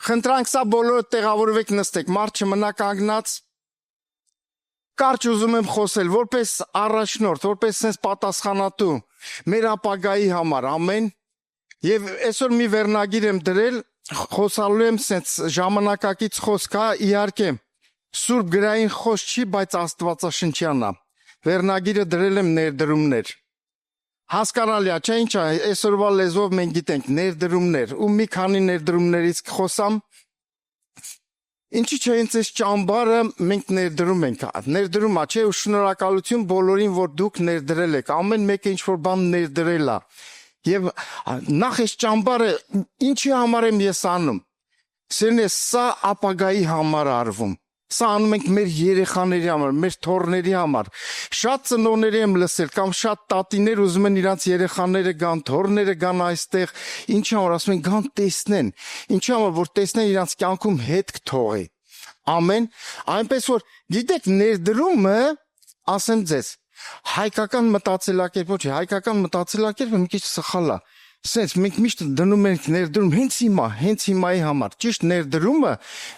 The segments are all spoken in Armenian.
Խնդրանք սա բոլորը տեղավորվեք նստեք, մարդ չմնա կանգնած։ Կարճ ուզում եմ խոսել, որպես առաջնորդ, որպես sense պատասխանատու մեր ապագայի համար, ամեն։ Եվ այսօր մի վերնագիր եմ դրել, խոսալու եմ sense ժամանակակից խոսք, հա, իհարկե, Սուրբ գրային խոսք չի, բայց աստվածաշնչյան է։ Վերնագիրը դրել եմ ներդրումներ։ Հասկանալի է, չէ՞ ինչ է, այսօրվա լեզվով մենք գիտենք ներդրումներ, ու մի քանի ներդրումներից կխոսամ։ Ինչի՞ չէ, հենց այս ճամբարը մենք ներդրում ենք, ներդրում է, չէ՞, ու շնորհակալություն բոլորին, որ դուք ներդրել եք, ամեն մեկը ինչ-որ բան ներդրել է։ Եվ նախ այս ճամբարը ինչի համար եմ ես անում։ Սերնես, սա ապագայի համար արվում։ Սա անում ենք մեր երեխաների համար, մեր թոռների համար։ Շատ ծնողների եմ լսել, կամ շատ տատիներ ուզում են իրանց երեխաները գան, թոռները գան այստեղ, ինչի համար ասում են գան տեսնեն, ինչի համար որ տեսնեն իրանց կյանքում հետք թողի։ Ամեն, այնպես որ գիտեք ներդրումը, ասեմ ձեզ, հայկական մտածելակերպ ոչ, հայկական մտածելակերպը մի քիչ սխալ է։ Սենց մենք միշտ դնում ենք ներդրում հենց հիմայի համար։ Ճիշտ ներդրումը,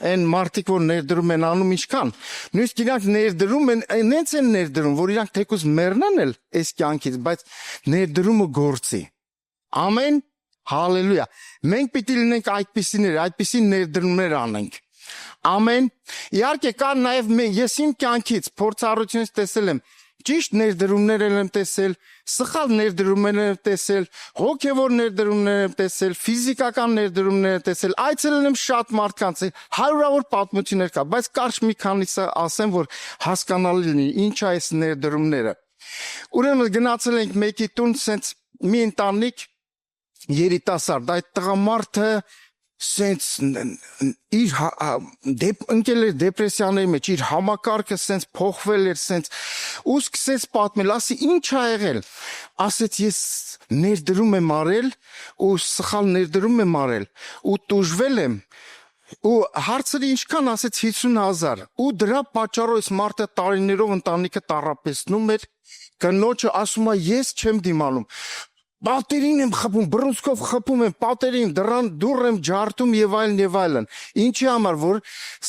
այն մարդիկ որ ներդրում են անում ինչքան։ Նույնիսկ իրանք ներդրում են, այնց են ներդրում, որ իրանք թեկուզ մեռնան էլ այս կյանքից, բայց ներդրումը գործի։ Ամեն, հալելույա։ Մենք պիտի լինենք այդպիսիներ, այդպիսի ներդրումներ անենք։ Ամեն։ Իհարկե կա նաև ես իմ կյանքից փորձառությունից տեսել եմ ճիշտ ներդրումներ եմ տեսել, սխալ ներդրումներ եմ տեսել, հոգևոր ներդրումներ եմ տեսել, ֆիզիկական ներդրումներ եմ տեսել, այցելել եմ շատ մարդկանց, հարյուրավոր պատմություններ կա, բայց կարճ մի քանիսը ասեմ, որ հասկանալի լինի ինչ է այս ներդրումները։ Ուրեմն գնացել ենք մեկի տուն, սենց մի ընտանիք երիտասարդ, այդ տղամարդը սենց իր ընկել էր դեպրեսիաների մեջ, իր համակարգը սենց փոխվել էր, սենց ու սկսեց պատմել, ասի ինչ ա եղել, ասեց ես ներդրում եմ արել ու սխալ ներդրում եմ արել ու տուժվել եմ ու հարցրի ինչքան, ասեց 50,000 ու դրա պատճառով այս մարդը տարիներով ընտանիքը տառապեցնում էր, կնոջը ասում է ես չեմ դիմանում, պատերին եմ խփում, բռունցքով խփում եմ, պատերին, դռան դուռ եմ ջարդում եւ այլն, ինչի համար, որ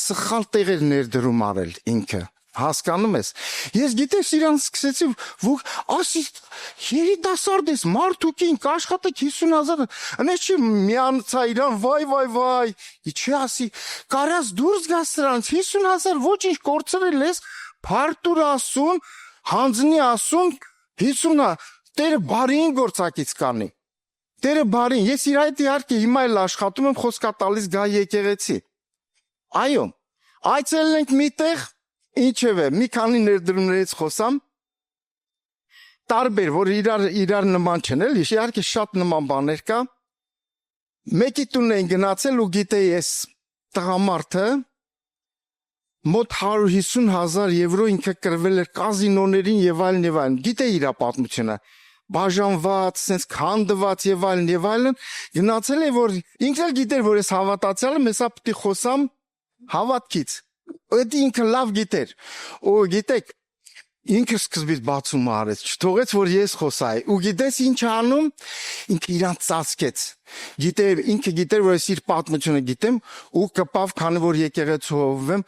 սխալ տեղեր ներդրում արել ինքը, հասկանում ես, ես գիտես իրան սկսեցի, որ ասի, երիտասարդ ես, մարդուկին, կաշխատեք 50,000, անես չի միանցա իրան, վայ, չի ասի, կարաս դուրս գաս սրանց, 50,000, ոչինչ կորցրել ես, փարտուր ասում, հանձնի ասում, 50,000, Տերը բարին գործակից կանի, Տերը բարին, ես իր այդ իհարկե հիմա էլ աշխատում եմ խոսքա տալիս գա եկեղեցի, այո, այցելել ենք միտեղ, ինչև է, մի քանի ներդրումներից խոսամ, տարբեր, որ իրար նման չեն էլ, իհարկե շատ նման բաներ կա, մեկի տուն են գնացել ու գիտե ես տղամարդը, մոտ 150,000 եվրո ինքը կրվել էր կազինոներին եւ այլն, գիտե իրա պատմությունը, բաժանված, սենց քանդված եւ այլն, գնացել է որ ինքն էլ գիտեր որ ես հավատացյալ եմ, հեսա պիտի խոսամ հավատքից։ Այդ ինքը լավ գիտեր։ Ու գիտեք, ինքը սկզբից բացում արեց, չթողեց որ ես խոսայի։ Ու գիտես ինչ անում, ինքը իրան ծածկեց։ Ինքը գիտեր որ ես իր պատմությունը գիտեմ ու կպավ քանի որ եկեղեցու եմ,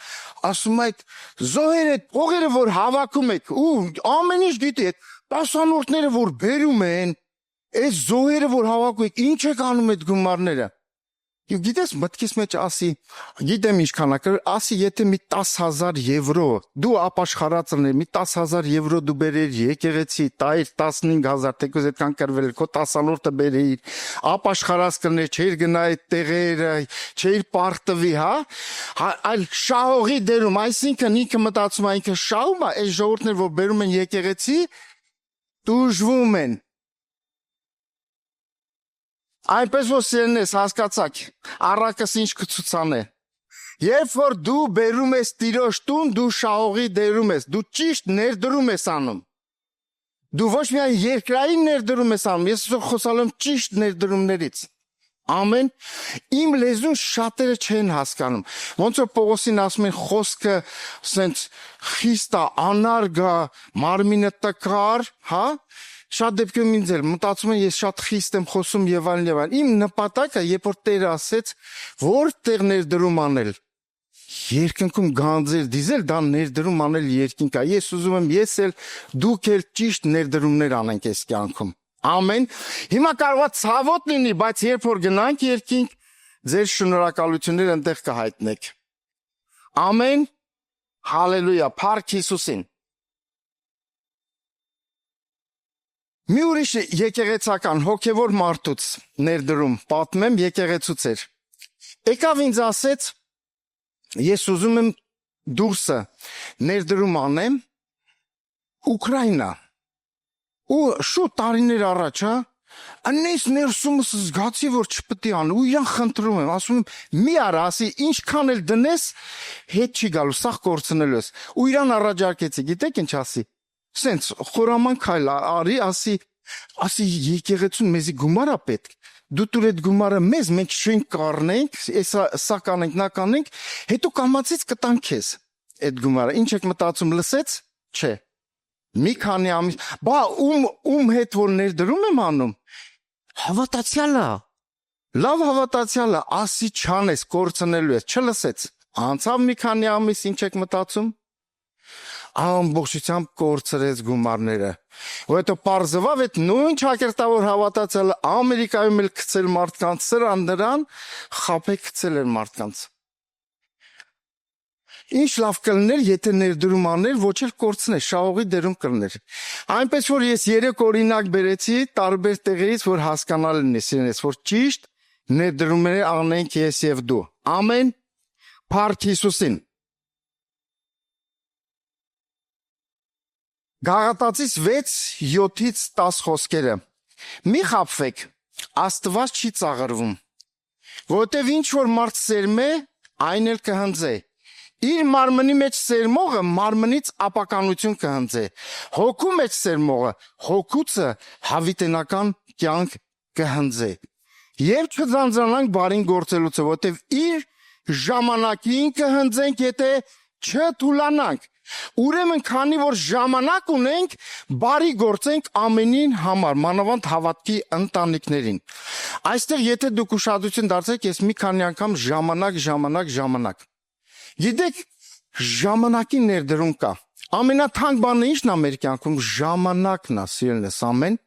ասում այդ զոհերը, փողերը որ հավաքում եք ու ամեն ինչ գիտի, այդ տասանորդները որ բերում են, այս զոհերը որ հավաքում եք, ինչ եք անում այդ գումարները։ Եվ գիտես մտքիս մեջ ասի, գիտեմ ինչքան է, ասի եթե մի 10,000 եվրո, դու ապաշխարած լիներ, մի 10,000 եվրո դու բերեր եկեղեցի, տայր 15,000, թեկուզ այդքան կրվել, քո տասանորդը բերեիր, ապաշխարած կլներ, չէիր գնա այդ տեղերը, չէիր պարտվի, հա, այլ շահողի դերում, այսինքն ինքը մտածում է, ինքը շահում է, այս ժողովուրդներ որ բերում են եկեղեցի, տուժվում են։ Այնպես որ սերնես հասկացաք, առակս ինչ կցուցանե։ Երբ որ դու բերում ես տիրոջ տուն, դու շահողի դերում ես, դու ճիշտ ներդրում ես անում։ Դու ոչ միայն երկրային ներդրում ես անում, ես խոսալու եմ ճիշտ ներդրումներից։ Ամեն, իմ լեզուն շատերը չեն հասկանում։ Ոնց որ Պողոսին ասում են խոսքը սենց խիստ է, անարգ է, մարմինը տկար, հա, Շատ դեպքերում ինձ էլ մտածում եմ ես շատ խիստ եմ խոսում եւ այլն եւ այլն։ Իմ նպատակը, երբ որ Տերը ասեց, որտեղ ներդրում անել, երկնքում գանձեր դիզել, դա ներդրում անել երկինք է։ Ես ուզում եմ ես էլ դուք էլ ճիշտ ներդրումներ անենք այս կյանքում։ Ամեն։ Հիմա կարող է ցավոտ լինի, բայց երբ որ գնանք երկինք, ձեր շնորհակալությունները այնտեղ կհայտնեք։ Ամեն։ Հալելույա, փառք Հիսուսին։ Մի ուրիշ եկեղեցական հոգևոր մարդուց ներդրում պատմեմ եկեղեցուց էր։ Եկավ ինձ ասեց, ես ուզում եմ դուրսը ներդրում անեմ Ուկրաինա։ Ու շուտ տարիներ առաջ, անես ներսումս զգացի, որ չպետք է ան, ու իրան խնդրում եմ, ասում եմ մի արա, ասի ինչքան էլ դնես, հետ չի գալու, սաղ կորցնելու ես։ Ու իրան առաջարկեցի, գիտեք ինչ ասի։ Սենց խորաման քայլ արի, ասի եկեղեցուն մեզի գումար է պետք։ Դու տուր այդ գումարը մեզ, մենք շենք կառնենք, սա կանենք, նա կանենք, հետո կամացից կտանք քեզ այդ գումարը։ Ինչ եք մտածում, լսեց։ Չէ։ Մի քանի ամիս, բա ում հետ որ ներդրում եմ անում, հավատացյալը, լավ հավատացյալը, ասի չանես, կորցնելու ես, չլսեց։ Անցավ մի քանի ամիս, ինչ եք մտածում։ Ամբողջությամբ կորցրեց գումարները։ Ու հետո պարզվավ այդ նույն ճակերտավոր հավատացյալը Ամերիկայում էլ գցել մարդկանց, սրան դրան խաբե գցել էր մարդկանց։ Ինչ լավ կլներ, եթե ներդրում աներ, ոչ էլ կորցներ, շահողի դերում կլներ։ Այնպես որ ես 3 օրինակ բերեցի տարբեր տեղերից, որ հասկանալ լինի, սիրելիներ, որ ճիշտ ներդրումներ անենք ես եւ դու։ Ամեն։ Փառք Հիսուսին։ Գաղատացիս 6:7-ից 10 խոսքերը։ Մի խաբվեք, Աստված չի ծաղրվում, որովհետև ինչ որ մարդ սերմե, այն էլ կհնձե։ Իր մարմնի մեջ սերմողը մարմնից ապականություն կհնձե։ Հոգու մեջ սերմողը հոգուցը հավիտենական կյանք կհնձե։ Եվ չձանձրանանք բարին գործելուց, որովհետև իր ժամանակին կհնձենք, եթե չթուլանանք։ Ուրեմն քանի որ ժամանակ ունենք, բարի գործենք ամենին համար, մանավանդ հավատքի ընտանիքներին։ Այստեղ եթե դուք ուշադրություն դարձեք, ես մի քանի անգամ ժամանակ։ Գիտեք, ժամանակի ներդրում կա։ Ամենաթանկ բանը ի՞նչն է մեր կյանքում, ժամանակն է, սիրելիներս, ամեն։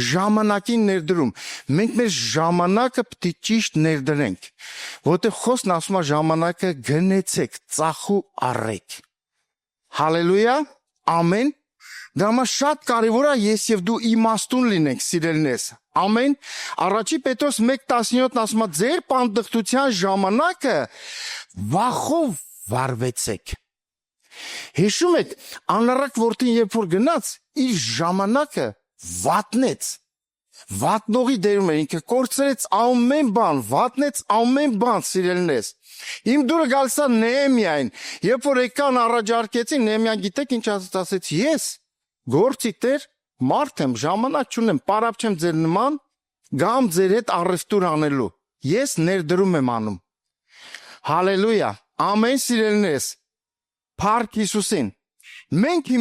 Ժամանակի ներդրում։ Մենք մեր ժամանակը պետք է ճիշտ ներդրենք, որովհետև խոսքն ասում է ժամանակը գնեցեք, ծախու առեք։ Հալելույա, ամեն։ Դա համար շատ կարևոր է ես եւ դու իմաստուն լինենք, սիրելիներս։ Ամեն։ Առաջի Պետրոս 1:17-ն ասում է ձեր պանդխտության ժամանակը վախով վարվեցեք։ Հիշում եք, անառակ որդին երբ որ գնաց, իր ժամանակը վատնեց։ Վատնողի դերում է, ինքը կորցրեց ամեն բան, վատնեց ամեն բան, սիրելիներս։ Իմ դուրը գալիս է Նեհեմիային, երբ որ եկան առաջարկեցին, Նեհեմիան գիտեք ինչ ասաց, ես գործի տեր մարդ եմ, ժամանակ չունեմ, պարապ չեմ ձեր նման, գամ ձեր հետ առևտուր անելու, ես ներդրում եմ անում։ Հալելույա, ամեն սիրելիներս, փառք Հիսուսին։ Մենք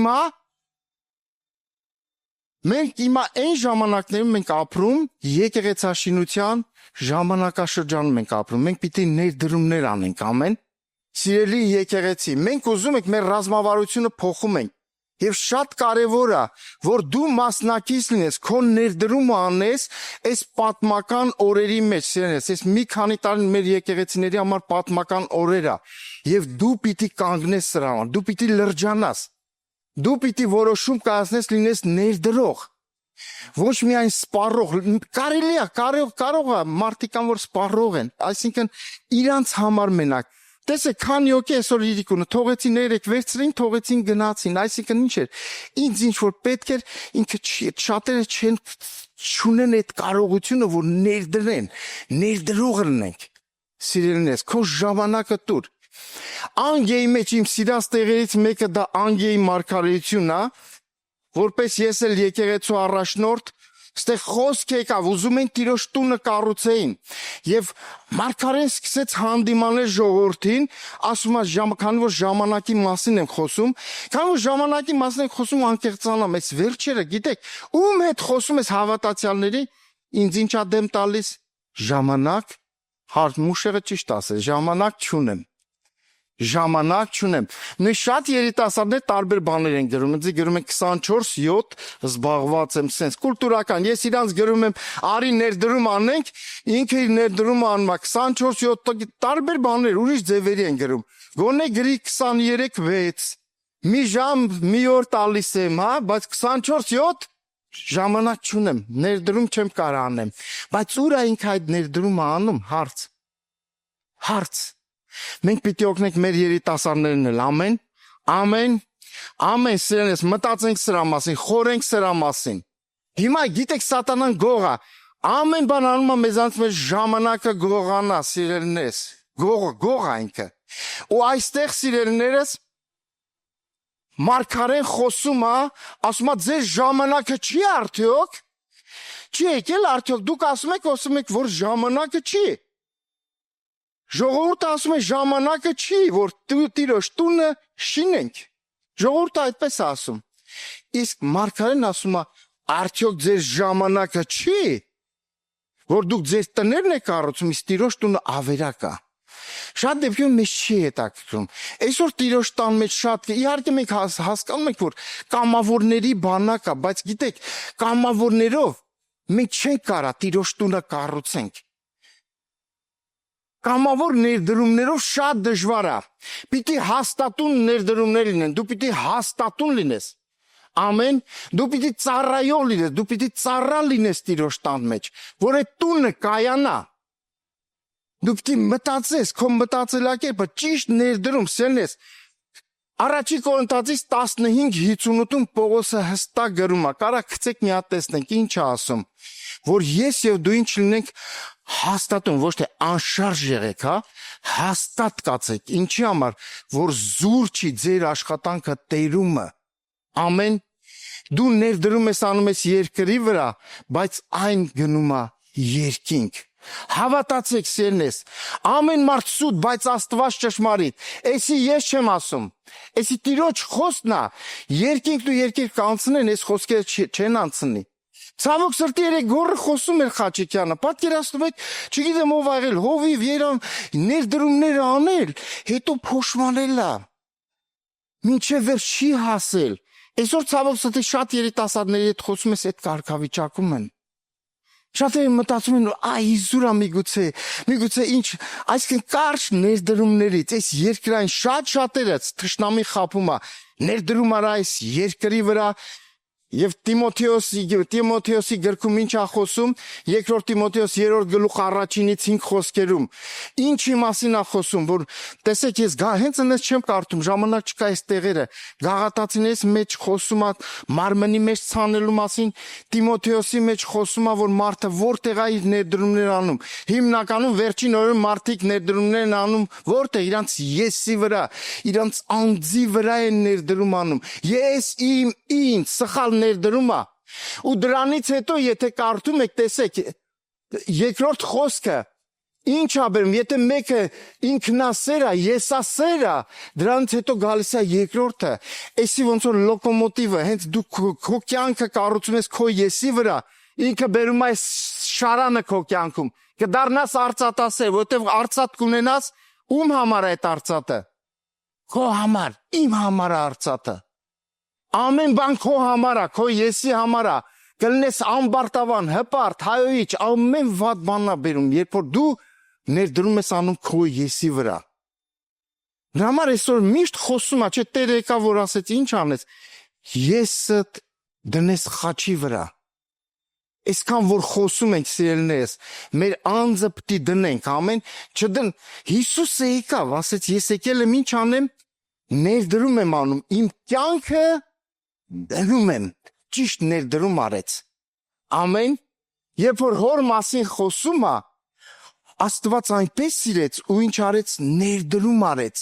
հիմա այն ժամանակներում ենք ապրում, եկեղեցաշինության ժամանակաշրջանում ենք ապրում, մենք պիտի ներդրումներ անենք, ամեն։ Սիրելի եկեղեցի, մենք ուզում ենք մեր ռազմավարությունը փոխում ենք, եւ շատ կարեւոր է, որ դու մասնակից լինես, քո ներդրումը անես այս պատմական օրերի մեջ, սիրելիներս, այս մի քանի տարի մեր եկեղեցիների համար պատմական օրեր է, եւ դու պիտի կանգնես սրա համար, դու պիտի լրջանաս, դու պիտի որոշում կայացնես լինես ներդրող, ոչ միայն սպառող, կարելի է, կարող է, մարդիկ կան, որ սպառող են, այսինքն իրանց համար մենակ։ Տեսեք, քանի հոգի այսօր իրիկունը թողեցին երեք վերցրին, թողեցին գնացին, այսինքն ինչ էր, ինձ ինչ որ պետք էր, ինքը շատերը չունեն այդ կարողությունը, որ ներդրեն, ներդրող լինենք, սիրելիներս, քո ժամանակը տուր։ Անգեի մեջ իմ սիրած տեղերից մեկը դա Անգեի մարգարեությունն է, որպես ես էլ եկեղեցու առաջնորդ Ստեղ խոսք եկավ, ուզում են Տիրոջ տունը կառուցեին։ Եվ Մարգարեն սկսեց հանդիմանել ժողովրդին, ասում է քանի որ ժամանակի մասին եմ խոսում, քանի որ ժամանակի մասին եմ խոսում անկեղծանամ, այս վերջերը գիտեք, ում հետ խոսում ես հավատացյալների, ինձ ինչա դեմ տալիս ժամանակ, մուշեղը ճիշտ ասել, ժամանակ չունեմ։ Նույն շատ երիտասարդներ տարբեր բաներ են գրում, ինձ գրում են 24/7 զբաղված եմ սենց կուլտուրական, ես իրանց գրում եմ արի ներդրում անենք, ինքը իր ներդրումը անում է 24/7 տարբեր բաներ, ուրիշ ձևերի են գրում։ Գոնե գրի 23/6 մի ժամ մի օր տալիս եմ, հա, բայց 24/7 ժամանակ չունեմ, ներդրում չեմ կարող անեմ։ Բայց ուր է ինքը այդ ներդրումը անում, հարց։ Մենք պիտի օգնենք մեր երիտասարդներին էլ, ամեն սիրելիներս, մտածենք սրա մասին, խորենք սրա մասին։ Հիմա գիտեք սատանան գող է, ամեն բան անում է մեզանից մեր ժամանակը գողանա, սիրելիներս, գող է ինքը։ Ու այստեղ սիրելիներս Մարգարեն խոսում է, ասում է ձեր ժամանակը չի արդյոք, չի եկել արդյոք, դուք ասում եք, որ ժամանակը չի։ Ժողովուրդը ասում է ժամանակը չի, որ Տիրոջ տունը շինենք։ Ժողովուրդը այդպես է ասում։ Իսկ Մարգարեն ասում է, արդյոք ձեր ժամանակը չի, որ դուք ձեր տներն եք կառուցում, իսկ Տիրոջ տունը ավերակ է։ Շատ դեպքերում մեզ չի հետաքրքրում։ Այսօր Տիրոջ տան մեջ շատ, իհարկե մենք հասկանում ենք, որ կամավորների բանակ է, բայց գիտեք, կամավորներով մենք չենք կարա Տիրոջ տունը կառուցենք։ Կամավոր ներդրումներով շատ դժվար է։ Պիտի հաստատուն ներդրումներ լինեն, դու պիտի հաստատուն լինես։ Ամեն, դու պիտի ծառայող լինես, դու պիտի ծառա լինես Տիրոջ տան մեջ, որ այդ տունը կայանա։ Դու պիտի մտածես, քո մտածելակերպը ճիշտ ներդրում, սելնես։ Առաջի Կորինթացիս 15:58-ում Պողոսը հստակ գրում է, կարա գցեք մի հատ տեսնենք, ինչ է ասում, որ ես եւ դու ինչ լինենք հաստատուն, ոչ թե անշարժ եղեք, հա, հաստատ կացեք, ինչի համար, որ զուր չի ձեր աշխատանքը տերումը, ամեն, դու ներդրում ես անում ես երկրի վրա, բայց այն գնում է երկինք, հավատացեք սիրնես, ամեն մարդ սուտ, բայց Աստված ճշմարիտ, էսի ես չեմ ասում, էսի Տիրոջ խոսքն է, երկինքն ու երկիր կանցնեն, այս խոսքերը չեն անցնի։ Ցավոք սրտի երեք գորը խոսում էր Խաչիկյանը, պատկերացնում եք, չգիտեմ ով աղել, հովիվ երան ներդրումներ անել, հետո փոշմանել է, մինչև վերջ չի հասել, այսօր ցավոք սրտի շատ երիտասարդների հետ խոսում ես այդ կարգավիճակում են, շատերը մտածում են, իզուրա միգուցե ինչ, այսքան կարճ ներդրումներից, այս երկրային շատերը թշնամի խաբում է, ներդրում արա այս երկրի վրա, Եվ Տիմոթեոսի գրքում ինչ է խոսում, երկրորդ Տիմոթեոս 3-րդ գլուխ 1-ից 5 խոսքերում, ինչի մասին է խոսում, որ տեսեք ես հենց այնպես չեմ կարդում, ժամանակ չկա այս տեղերը, գաղատացիներից մեջ խոսում է մարմնի մեջ ցանելու մասին, Տիմոթեոսի մեջ խոսում է, որ մարդը որտեղ է իր ներդրումներ անում, հիմնականում վերջին օրերում մարդիկ ներդրումներ են անում, որտեղ իրանց եսի վրա, իրանց անձի վրա են ներդրում անում, ես ինձ սխալ ներդրում է, ու դրանից հետո եթե կարդում եք, տեսեք, երկրորդ խոսքը, ինչ է բերում, եթե մեկը ինքնասեր է, եսասեր է, դրանից հետո գալիս է երկրորդը, էսի ոնց որ լոկոմոտիվը, հենց դու քո կյանքը կառուցում ես քո եսի վրա, ինքը բերում է շարանը քո կյանքում, կդառնաս արծաթասեր, որովհետև արծաթ կունենաս, ում համար է այդ արծաթը, քո համար, իմ համար է արծաթը, ամեն բան քո համար է, քո եսի համար է, կլնես ամբարտավան, հպարտ, հայոյիչ, ամեն վատ բանն է բերում, երբ որ դու ներդրում ես անում քո եսի վրա։ Դրա համար այսօր միշտ խոսում է, չէ, Տերը եկավ որ ասեց, ինչ անեց, եսդ դնես խաչի վրա։ Այսքան որ խոսում ենք սիրելիներս, մեր անձը պիտի դնենք, ամեն, չդն, Հիսուսը եկավ, ասեց, ես եկել եմ ինչ անեմ, ներդրում եմ անում, իմ կյանքը դնում եմ, ճիշտ ներդրում արեց, ամեն, երբ որ հոր մասին խոսում է, Աստված այնպես սիրեց ու ինչ արեց, ներդրում արեց,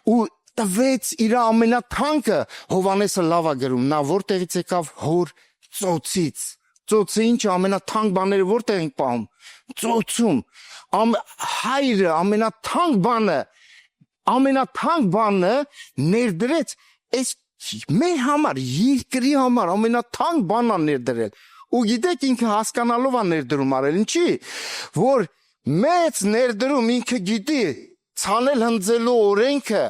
ու տվեց իր ամենաթանկը, Հովանեսը լավ է գրում, նա որտեղից եկավ հոր ծոցից, Ծոցը ինչ ամենաթանկ բաները որտեղ ենք պահում։ Ծոցում հայրը ամենաթանկ բանը ներդրեց այս մեր համար, երկրի համար ամենաթանկ բանն է ներդրել։ Ու գիտեք ինքը հասկանալով է ներդրում արել, ինչի, որ մեծ ներդրում ինքը գիտի ցանել հնձելու օրենքը,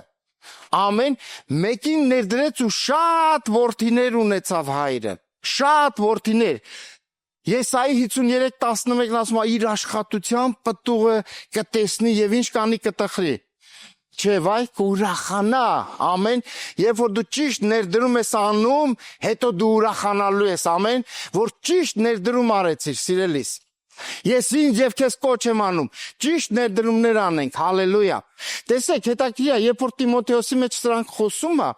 ամեն մեկին ներդրեց ու շատ որդիներ ունեցավ հայրը, շատ որդիներ։ Եսայի 53:11-ն ասում է իր աշխատությամբ պտուղը կտեսնի եւ ինչ կանի կտխրի։ Չէ, վայ, կուրախանա, ամեն, երբ որ դու ճիշտ ներդրում ես անում, հետո դու ուրախանալու ես, ամեն, որ ճիշտ ներդրում արեցիր, սիրելիս։ Ես ինձ եւ քեզ կոչ եմ անում, ճիշտ ներդրումներ անենք, հալելույա։ Տեսեք, հետաքրքիր է, երբ որ Տիմոթեոսի մեջ սրանք խոսում է,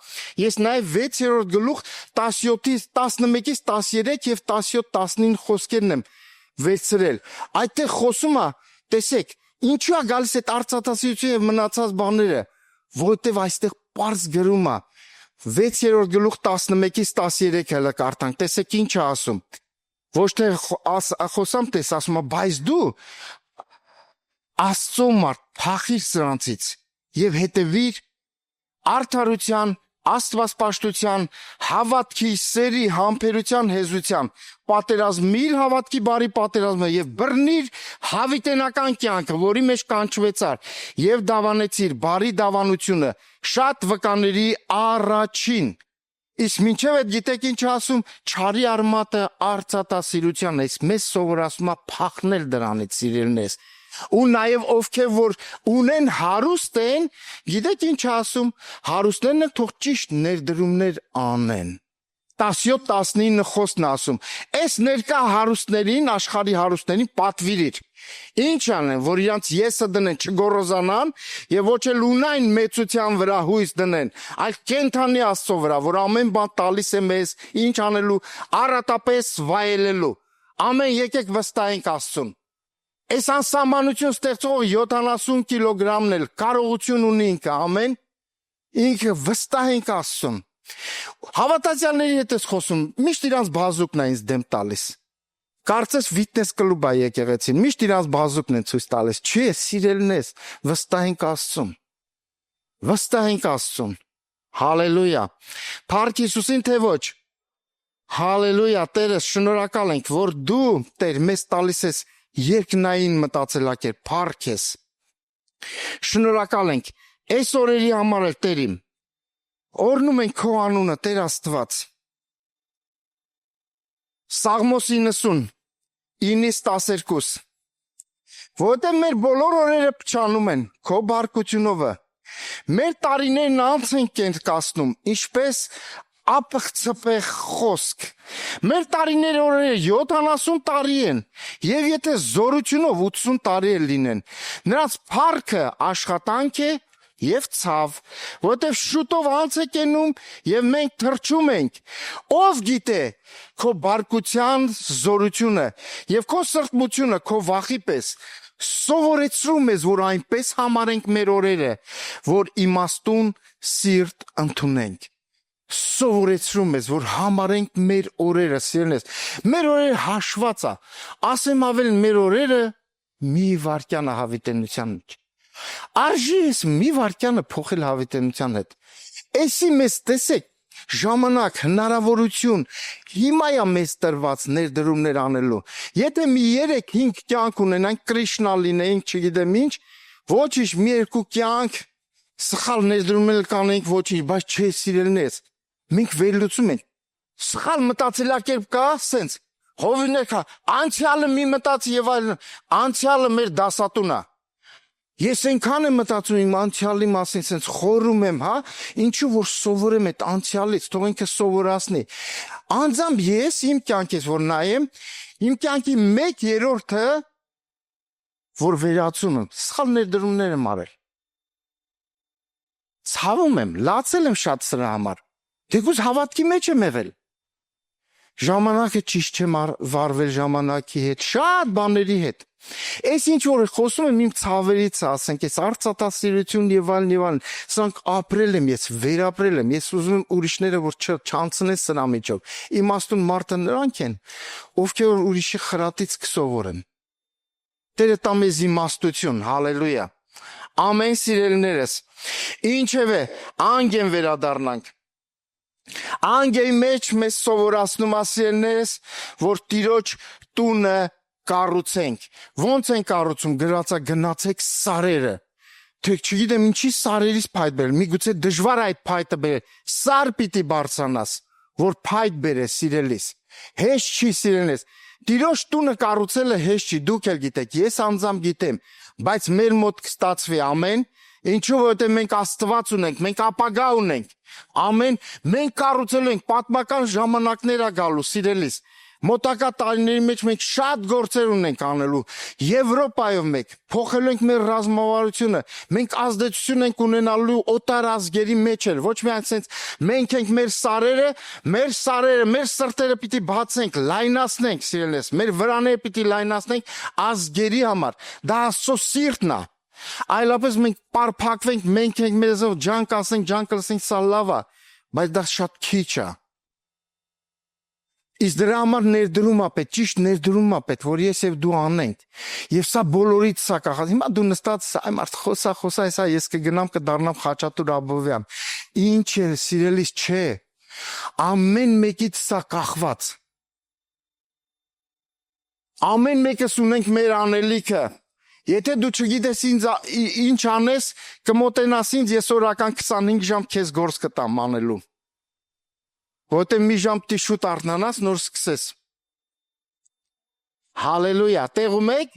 ես նաեւ 6-րդ գլուխ 17-ից 11-ից 13 եւ 17-19 խոսքերն եմ վերցրել։ Այդտեղ խոսում է, տեսեք, ինչու է գալիս այդ արծաթասիրությունը եւ մնացած բաները, որովհետեւ այստեղ պարզ գրում է 6-րդ գլուխ 11-ից 13 հələ կարդանք, տեսեք ինչ է ասում։ Ոչ թե խոսամ տես ասում է, բայց դու Աստծո մարդ փախիր սրանցից եւ հետեւիր արդարության, աստվածպաշտության, հավատքի, սերի, համբերության, հեզության, պատերազմիր հավատքի բարի պատերազմը եւ բռնիր հավիտենական կյանքը, որի մեջ կանչվեցար եւ դավանեցիր բարի դավանությունը շատ վկաների առաջին։ Իսկ մինչև այդ գիտեք ինչ ասում, չարի արմատը արծաթասիրության է, մեզ սովորացում է փախնել դրանից, սիրելիներս։ Ու նաև ովքեր որ ունեն հարուստ են, գիտեք ինչ ասում, հարուստներն թող ճիշտ ներդրումներ անեն։ 17-19 խոսքն ասում, այս ներկա հարուստներին, աշխարհի հարուստներին պատվիրիր։ Ինչ անեն, որ իրանց եսը դնեն, չգոռոզանան եւ ոչ էլ ունայն մեծության վրա հույս դնեն, այլ կենթանի Աստծո վրա, որ ամեն բան տալիս է մեզ, ինչ անելու, առատապես վայելելու։ Ամեն եկեք վստահենք Աստծուն։ Այս անսահմանություն ստեղծող 70 կիլոգրամն էլ կարողություն ունի ինքը, ամեն, ինքը վստահենք Աստծուն։ Հավատացյալների հետ ես խոսում, միշտ իրանց բազուկն է ինձ դեմ տալիս։ Կարծես վիտնես կլուբ է եկեղեցին, միշտ իրանց բազուկն են ցույց տալիս։ Չէ, սիրելնես, վստահենք Աստծուն։ Վստահենք Աստծուն։ Հալելույա։ Փառք Հիսուսին թե ոչ։ Հալելույա, Տերս, շնորհակալ ենք, որ դու, Տեր, մեզ տալիս ես երկնային մտածելակերպ, փառք ես։ Շնորհակալ ենք այս օրերի համար էլ, Տեր իմ։ Օրնում ենք քո անունը, Տեր Աստված։ Սաղմոս 90, 9-12, որտեղ մեր բոլոր օրերը փչանում են քո բարկությունովը, մեր տարիներն անց են կենտրկացնում, ինչպես ապխցպեղ խոսք, մեր տարիներ օրերը 70 տարի են, և եթե զորությունով 80 տարի էլ լինեն, նրանց փառքը աշխատանք է և ցավ, որտև շուտով անց է կենում և մենք թրջում ենք, ով գիտե քո բարկության զորությունը և քո սրտմությունը քո վախի պես, սովորեցրում ես, որ այնպես համարենք մեր օրերը, որ իմաստուն սիրտ ընդունենք, սովորեցրում ես, որ համարենք մեր օրերը, սիրելիս, մեր օրերը հաշված է, ասեմ ավել մեր օրերը մի վարկյանը հավիտենության մեջ, արժի ես մի վարկյանը փոխել հավիտենության հետ, էսի մեզ տեսեք, ժամանակ, հնարավորություն, հիմա է մեզ տրված ներդրումներ անելու, եթե մի 3-5 կյանք ունենանք, Կրիշնա լինեինք, չգիտեմ ինչ, ոչինչ մի 2 կյանք, սխալ ներդրումներ կանենք, ոչինչ, բայց չէ սիրելնես, մենք վերլուծում ենք, սխալ մտածելակերպ կա, սենց, հովիներ կա, անցյալը մի մտածի և այլն, անցյալը մեր դասատուն է, ես ենքան եմ մտածում իմ անցյալի մասին, սենց խորում եմ, հա, ինչու որ սովորեմ այդ անցյալից, թող ինքը սովորացնի, անձամբ ես իմ կյանքից, որ նայեմ, իմ կյանքի 1/3-ը, որ վերացում եմ, սխալ ներդրումներ եմ արել, ցավում եմ, լացել եմ շատ սրա համար, դեգուզ հավատքի մեջ եմ եղել, ժամանակը ճիշտ չեմ վարվել ժամանակի հետ, շատ բաների հետ, Այս ինչ որ խոսում եմ իմ ցավերից, ասենք, այս արծաթասիրություն եւ այլն, սրանք ապրել եմ ես, վերապրել եմ, ես ուզում եմ ուրիշները որ չանցնեն սրա միջով։ Իմաստուն մարդը նրանք են, ովքեր որ ուրիշի խրատից կսովորեն։ Տերը տա մեզ իմաստություն, հալելույա։ Ամեն սիրելիներս, ինչևէ, անգեն վերադառնանք։ Անգեի մեջ մեզ սովորացնում ասիրներս, որ Տիրոջ տունը կառուցենք։ Ոնց են կառուցում, գրածա գնացեք սարերը։ Թե չգիտեմ ինչի սարերից փայտ բերել, միգուցե դժվար այդ փայտը բերել։ Սար պիտի բարձրանաս, որ փայտ բերես սիրելիս։ Հեշտ չի սիրելիս։ Տիրոջ տունը կառուցելը հեշտ չի, դուք էլ գիտեք, ես անձամբ գիտեմ, բայց մեր մոտ կստացվի ամեն, ինչու որովհետև մենք Աստված ունենք, մենք ապագա ունենք։ Ամեն, մենք կառուցելու ենք, պատմական ժամանակներ ա գալու, սիրելիս։ Մոտակա տարիների մեջ մենք շատ գործեր ունենք անելու, Եվրոպայով մենք, փոխելու ենք մեր ռազմավարությունը, մենք ազդեցություն ենք ունենալու օտար ազգերի մեջ էլ, ոչ միայն sense մենք ենք մեր սարերը, մեր սրտերը պիտի բացենք, լայնացնենք, սիրելիս, մեր վրաները պիտի լայնացնենք ազգերի համար, դա Աստծո սիրտն է, այլապես մենք պարփակվենք, մենք ենք մեզով ջանք ասենք, ջանք լսենք, սա լավ է, բայց դա շատ քիչ է։ Իսկ դրա համար ներդրում է պետք, ճիշտ ներդրում է պետք, որ ես եւ դու անենք։ Եվ սա բոլորից սա կախած։ Հիմա դու նստած այ մարդ խոսա, հեսա ես կգնամ կդառնամ Խաչատուր Աբովյան։ Ինչ է, սիրելիս, չէ։ Ամեն մեկից սա կախված։ Ամեն մեկս ունենք մեր անելիքը։ Եթե դու չգիտես ինչ անես, կմոտենաս ինձ, ես օրական 25 ժամ քեզ գործ կտամ անելու։ Որտե մի ժամ պիտի շուտ արթնանաս, նոր սկսես։ Հալելույա, տեղում եք։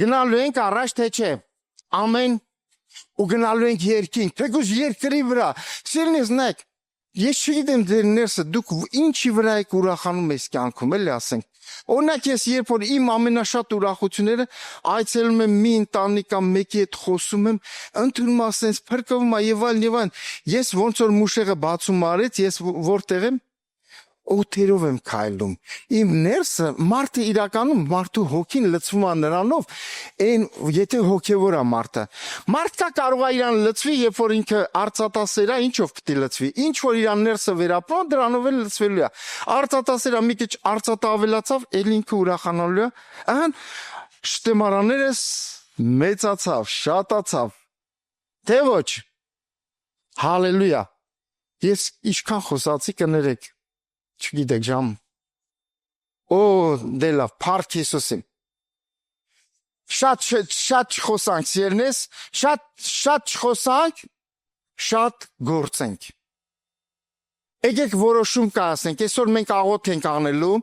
Գնալու ենք առաջ, թե չէ։ Ամեն ու գնալու ենք երկինք, թեկուզ երկրի վրա։ Սիրելիս նայեք, ես չգիտեմ ձեր ներսը, դուք ինչի վրա եք ուրախանում այս կյանքում, էլի ասենք։ Օրինակ ես երբ որ իմ ամենաշատ ուրախությունները այցելում եմ մի ընտանիք կամ մեկի հետ խոսում եմ, ընդունում ասենց փրկվում է եւ այլն, ես ոնց որ մուշեղը բացում արեց, ես որտեղ եմ օթերով եմ քայլում։ Իմ ներսը մարդը իրականում մարդու հոգին լցվում է նրանով, այն եթե հոգևոր է մարդը։ Մարդկա կարող է իրան լցվի, երբ որ ինքը արծաթասեր է, ինչով պիտի լցվի։ Ինչ որ իրան ներսը վերապրում, դրանով էլ լցվելու է։ Արծաթասերը մի քիչ արծաթը ավելացավ, ել ինքը ուրախանալու է։ Ահա շտեմարաներս մեծացավ, շատացավ։ Թե ոչ։ Հալելույա։ Ես ինչքան խոսացի կներեք։ Չգիտեք ժամ։ Օ, դե լավ, փառք Հիսուսին։ Շատ չխոսանք, սիրելիս, շատ չխոսանք, շատ գործենք։ Եկեք որոշում կայացնենք, այսօր մենք աղոթք ենք անելու,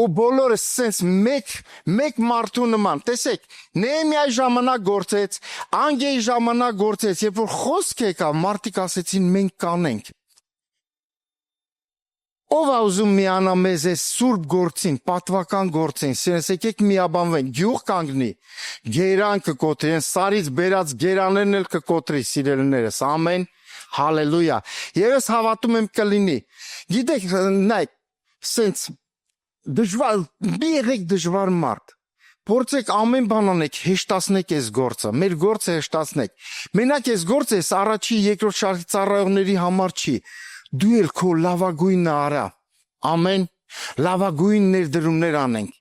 ու բոլորը սենց մեկ մարդու նման, տեսեք, Նեհեմիայի ժամանակ գործեց, Անգեի ժամանակ գործեց, երբ որ խոսք եկավ, մարդիկ ասեցին մենք կանենք։ Ով է ուզում միանա մեզ այս սուրբ գործին, պատվական գործին, եկեք միաբանվենք, գյուղ կանգնի, գերան կկոտրի, սարից բերած գերաներն էլ կկոտրի, սիրելիներս, ամեն, հալելույա, եւ ես հավատում եմ կլինի, գիտեք, նայք, սենց, դժվար, մի եղեք դժվար մարդ, փորձեք ամեն բան անեք, հեշտացնեք այս գործը, մեր գործը հեշտացնեք, մենակ այս գործը այս առաջի, երկրորդ շարքի ծառայողների համար չի, դու էլ քո լավագույնը արա, ամեն, լավագույն ներդրումներ անենք,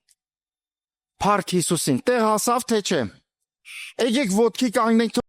փառք Հիսուսին, տեղ հասավ թե չէ, եկեք ոտքի կանգնենք,